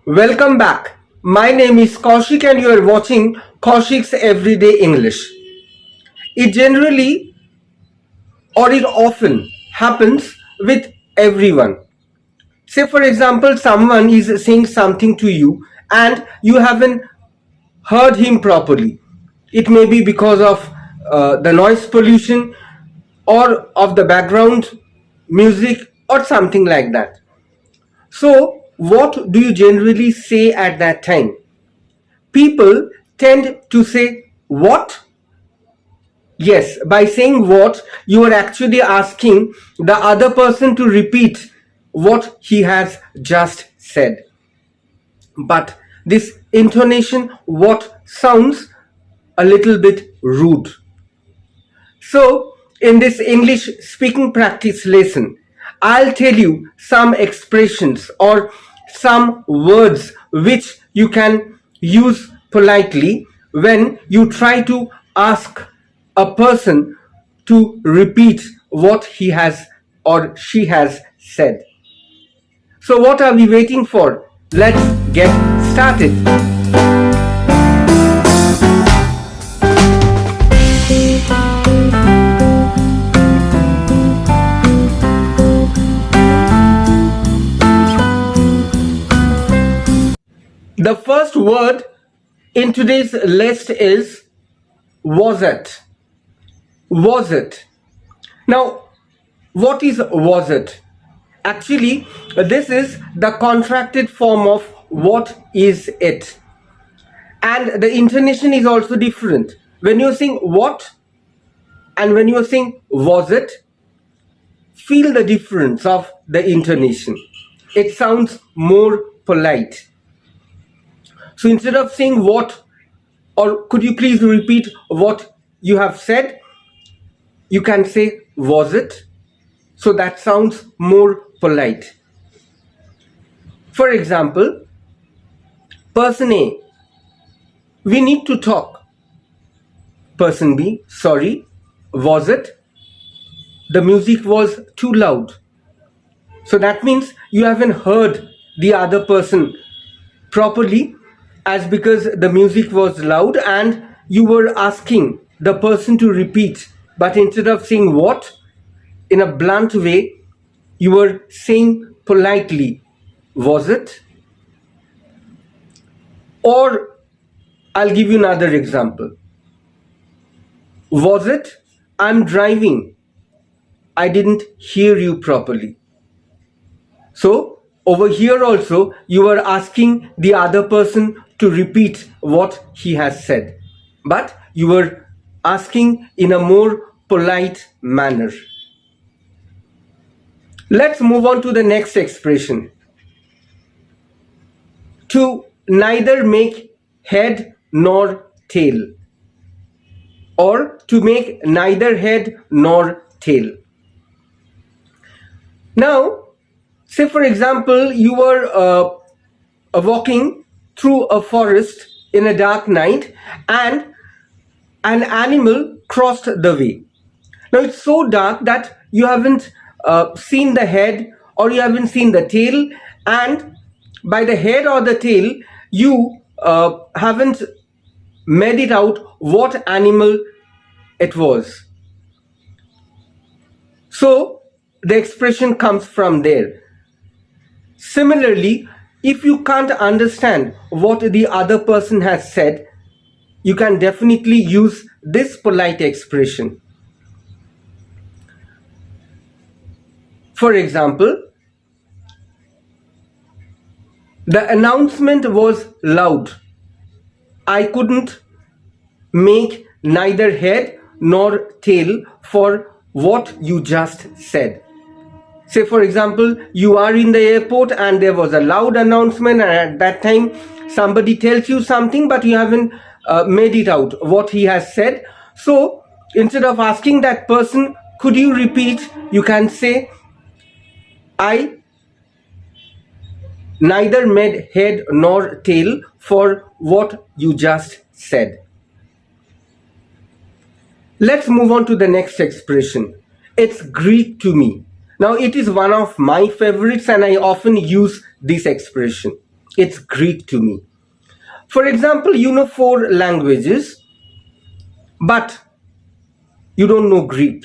Welcome back. My name is Kaushik and you are watching Kaushik's Everyday English. It generally or it often happens with everyone. Say, for example, someone is saying something to you and you haven't heard him properly. It may be because of the noise pollution or of the background music or something like that. So, what do you generally say at that time? People tend to say what. Yes, by saying what, you are actually asking the other person to repeat what he has just said. But this intonation what sounds a little bit rude. So, in this English speaking practice lesson, I'll tell you some expressions or some words which you can use politely when you try to ask a person to repeat what he has or she has said. So, what are we waiting for? Let's get started. The first word in today's list is was it. Was it. Now, what is was it? Actually, this is the contracted form of what is it. And the intonation is also different. When you're saying what and when you're saying was it, feel the difference of the intonation. It sounds more polite. So instead of saying what, or could you please repeat what you have said, you can say was it. So that sounds more polite. For example, person A, we need to talk. Person B, sorry, was it? The music was too loud. So that means you haven't heard the other person properly, as because the music was loud and you were asking the person to repeat, but instead of saying what in a blunt way, you were saying politely, was it? Or I'll give you another example. Was it? I'm driving. I didn't hear you properly. So over here also you are asking the other person to repeat what he has said, but you were asking in a more polite manner. Let's move on to the next expression. To neither make head nor tail, or to make neither head nor tail. Now, say for example, you were walking through a forest in a dark night and an animal crossed the way. Now it's so dark that you haven't seen the head or you haven't seen the tail, and by the head or the tail you haven't made it out what animal it was. So the expression comes from there. Similarly, if you can't understand what the other person has said, you can definitely use this polite expression. For example, the announcement was loud. I couldn't make neither head nor tail for what you just said. Say for example, you are in the airport and there was a loud announcement, and at that time somebody tells you something but you haven't made it out what he has said. So instead of asking that person, could you repeat, you can say, I neither made head nor tail for what you just said. Let's move on to the next expression. It's Greek to me. Now it is one of my favorites and I often use this expression. It's Greek to me. For example, you know 4 languages, but you don't know Greek.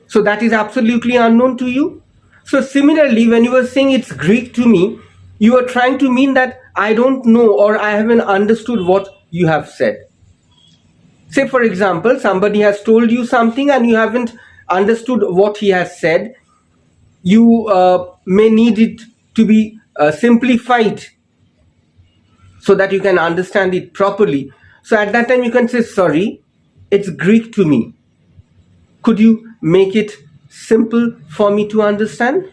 So that is absolutely unknown to you. So similarly, when you were saying it's Greek to me, you are trying to mean that I don't know or I haven't understood what you have said. Say, for example, somebody has told you something and you haven't understood what he has said. You may need it to be simplified so that you can understand it properly. So at that time, you can say, sorry, it's Greek to me. Could you make it simple for me to understand?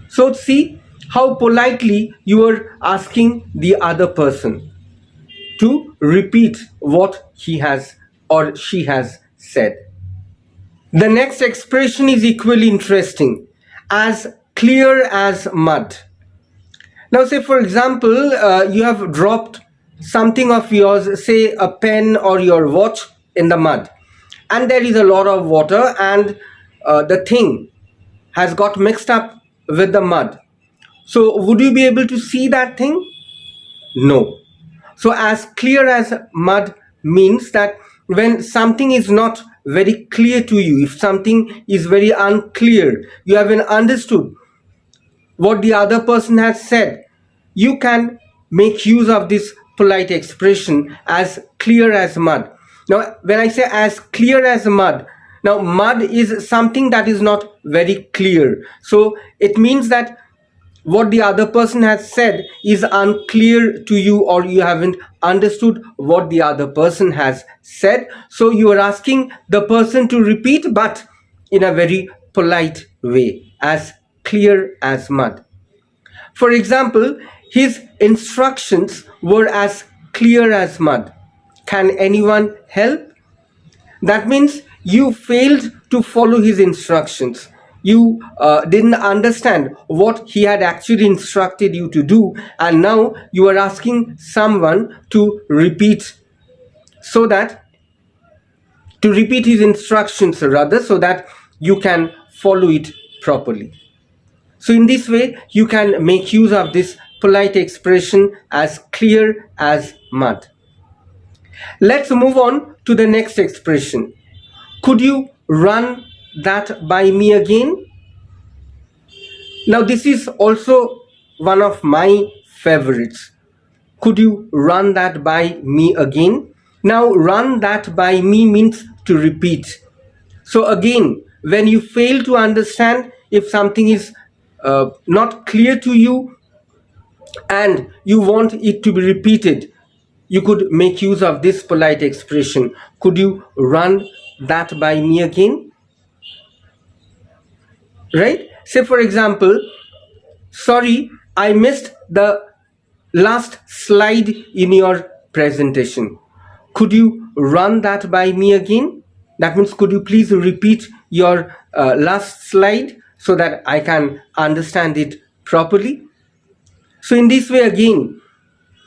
So see how politely you are asking the other person to repeat what he has or she has said. The next expression is equally interesting, as clear as mud. Now, say for example, you have dropped something of yours, say a pen or your watch, in the mud, and there is a lot of water, and the thing has got mixed up with the mud. So, would you be able to see that thing? No. So, as clear as mud means that when something is not very clear to you, if something is very unclear, you haven't understood what the other person has said, you can make use of this polite expression, as clear as mud. Now, when I say as clear as mud, now mud is something that is not very clear. So it means that what the other person has said is unclear to you, or you haven't understood what the other person has said. So you are asking the person to repeat, but in a very polite way, as clear as mud. For example, his instructions were as clear as mud. Can anyone help? That means you failed to follow his instructions. You didn't understand what he had actually instructed you to do, and now you are asking someone to repeat his instructions rather, so that you can follow it properly. So in this way, you can make use of this polite expression, as clear as mud. Let's move on to the next expression. Could you run that by me again? Now, this is also one of my favorites. Could you run that by me again? Now, run that by me means to repeat. So again, when you fail to understand, if something is not clear to you and you want it to be repeated, you could make use of this polite expression. Could you run that by me again? Right? Say for example, sorry, I missed the last slide in your presentation. Could you run that by me again? That means, could you please repeat your last slide so that I can understand it properly? So in this way, again,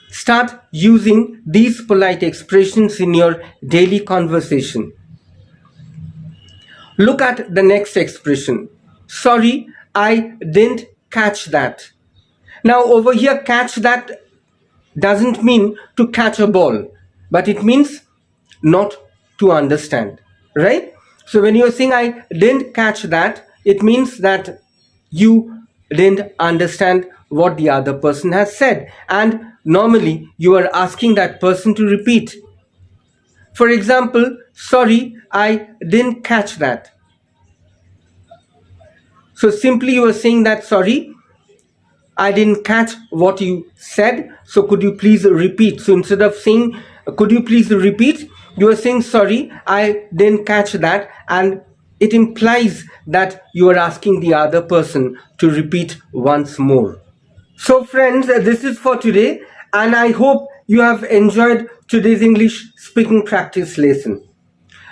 start using these polite expressions in your daily conversation. Look at the next expression. Sorry, I didn't catch that. Now over here, catch that doesn't mean to catch a ball, but it means not to understand, right? So when you're saying I didn't catch that, it means that you didn't understand what the other person has said, and normally you are asking that person to repeat. For example, sorry, I didn't catch that. So simply you are saying that, sorry, I didn't catch what you said, so could you please repeat? So instead of saying could you please repeat, you are saying sorry, I didn't catch that, and it implies that you are asking the other person to repeat once more. So friends, this is for today, and I hope you have enjoyed today's English speaking practice lesson.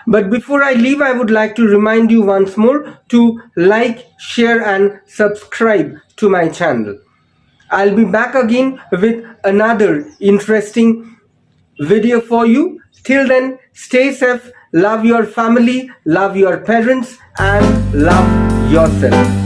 But before I leave, I would like to remind you once more to like, share and subscribe to my channel. I'll be back again with another interesting video for you. Till then, stay safe, love your family, love your parents and love yourself.